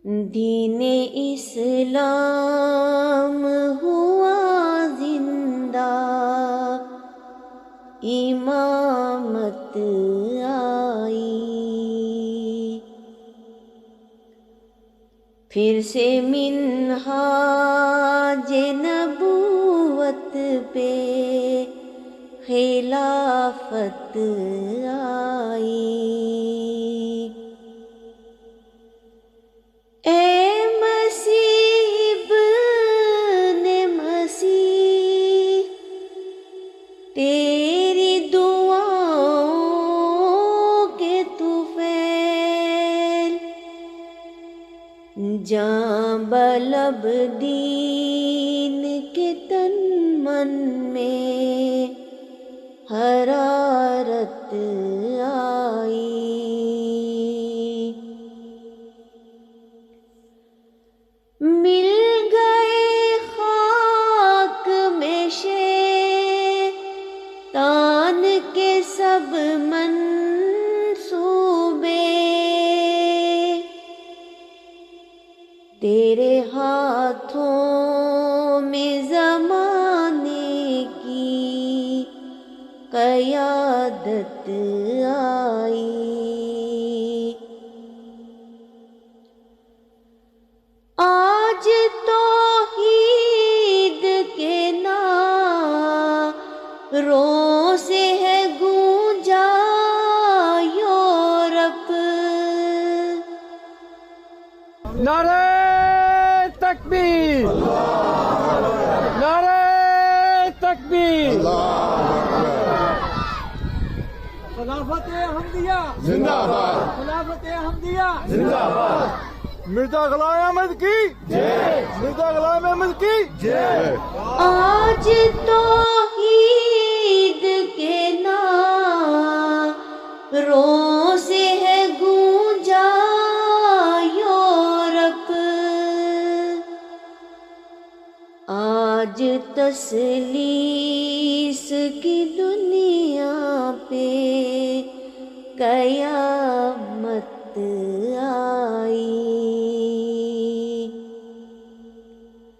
دین اسلام ہوا زندہ، امامت آئی، پھر سے منہاج نبوت پہ خلافت آئی۔ اے مسیح ابن مسیح، تیری دعاؤں کے طفیل، جاں بلب دین کے تن من میں حرارت آئی۔ مل گئے خاک میں شیطان کے سب منصوبے، تیرے ہاتھوں میں زمانے کی قیادت آئی۔ آج توحید کے نعروں سے ہے گونجا یورپ، نعرہ تکبیر، نعرہ تکبیر، خلافت احمدیہ زندہ باد، خلافت احمدیہ زندہ باد، مرزا غلام احمد کی جے، مرزا غلام احمد کی جے۔ آج توحید کے نعروں سے ہے گونجا یورپ، آج تثلیث کی دنیا پہ قیادت